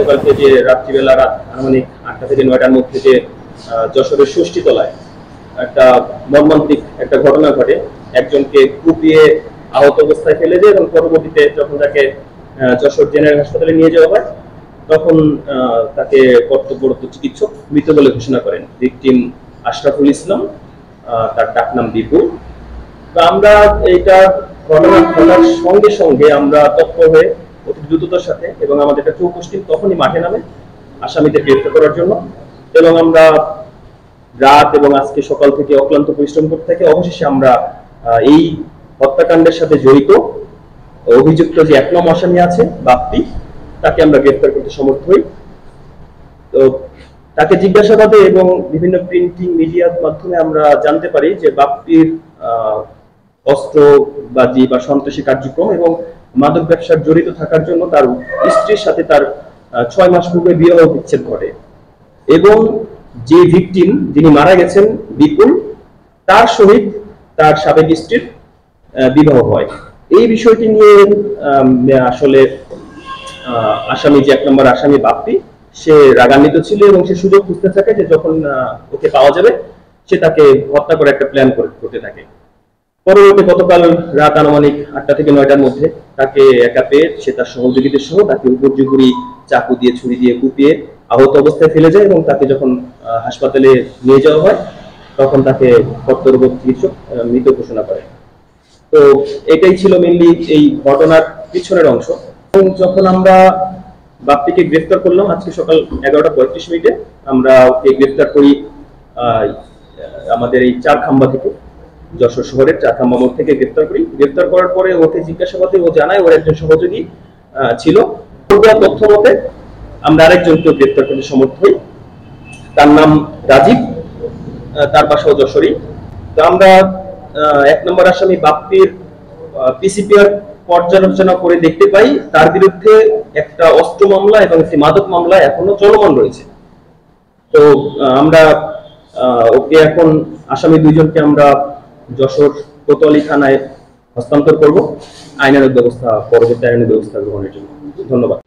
গতকালকে যে রাত্রিবেলা রাত আনুমানিক 8টা থেকে 9টার মধ্যে যে যশোরের ষষ্ঠীতলায় একটা মর্মান্তিক একটা ঘটনা ঘটে, একজনকে কুপিয়ে আহত অবস্থায় ফেলে যায় এবং পরবর্তীতে যখন তাকে যশোর জেনারেল হাসপাতালে নিয়ে যাওয়া হয় তখন তাকে কর্তব্যরত চিকিৎসক মৃত বলে ঘোষণা করেন। ভিকটিম আশরাফুল ইসলাম, তার ডাক নাম বিপুল। তো আমরা এইটা ঘটনা ঘটার সঙ্গে সঙ্গে আমরা তৎপর হয়ে অতি দ্রুততার সাথে এবং আমাদের একটা চৌকস টিম তখনই মাঠে নামে আসামিদের গ্রেফতার করার জন্য, এবং আমরা রাত এবং আজকে সকাল থেকে অক্লান্ত পরিশ্রম করতে থাকি। অবশেষে আমরা এই হত্যাকাণ্ডের সাথে জড়িত অভিযুক্ত যে 1 নম্বর আসামি আছে বাপ্পি, তাকে আমরা গ্রেফতার করতে সমর্থ হই। তো তাকে জিজ্ঞাসাবাদে এবং বিভিন্ন প্রিন্টিং মিডিয়ার মাধ্যমে আমরা জানতে পারি যে বাপ্পির অস্ত্রবাজি বা সন্ত্রাসী কার্যক্রম এবং মাদক ব্যবসার জড়িত থাকার জন্য তার স্ত্রীর সাথে তার 6 মাস পূর্বে বিবাহ বিচ্ছেদ ঘটে, এবং যে ভিকটিম যিনি মারা গেছেন বিপুল, তার সহিত তার সাবেক স্ত্রীর বিবাহ হয়। এই বিষয়টি নিয়ে আসলে আসামি যে 1 নম্বর আসামি বাপ্পি, সে রাগান্বিত ছিল এবং সে সুযোগ খুঁজতে থাকে যে যখন ওকে পাওয়া যাবে সে তাকে হত্যা করে একটা প্ল্যান করতে থাকে। পরবর্তী গতকাল রাত আনুমানিক 8টা থেকে 9টার মধ্যে তাকে একা পেয়ে সে তার সহযোগীদের সহ তাকে উপর্যুপুরি চাকু দিয়ে ছুরি দিয়ে কুপিয়ে আহত অবস্থায় ফেলে যায়, এবং তাকে যখন হাসপাতালে নিয়ে যাওয়া হয় তখন তাকে কর্তব্যরত চিকিৎসক মৃত ঘোষণা করে। তো এটাই ছিল মেনলি এই ঘটনার পিছনের অংশ। এবং যখন আমরা বাপ্পিকে গ্রেফতার করলাম আজকে সকাল 11টা 35 মিনিটে, আমরা ওকে গ্রেফতার করি আমাদের এই চারখাম্বা থেকে, যশোর শহরের চারখাম্বা মোড় থেকে গ্রেফতার করি। গ্রেফতার করার পরে ওকে জিজ্ঞাসাবাদে ও জানায় ওর একজন সহযোগী ছিল। তথ্য মতে আমরা আরেকজনকে গ্রেফতার করতে সমর্থ হই, তার নাম রাজীব, তার বাসাও যশোরই। তো আমরা 1 নম্বর আসামি বাপ্পির পিসিপিআর পর্যালোচনা করে দেখতে পাই তার বিরুদ্ধে একটা অস্ত্র মামলা এবং একটি মাদক মামলা এখনো চলমান রয়েছে। তো আমরা ওকে এখন আসামি 2 জনকে আমরা যশোর কোতোয়ালি থানায় হস্তান্তর করব পরবর্তী আইনানুগ ব্যবস্থা গ্রহণের জন্য। ধন্যবাদ।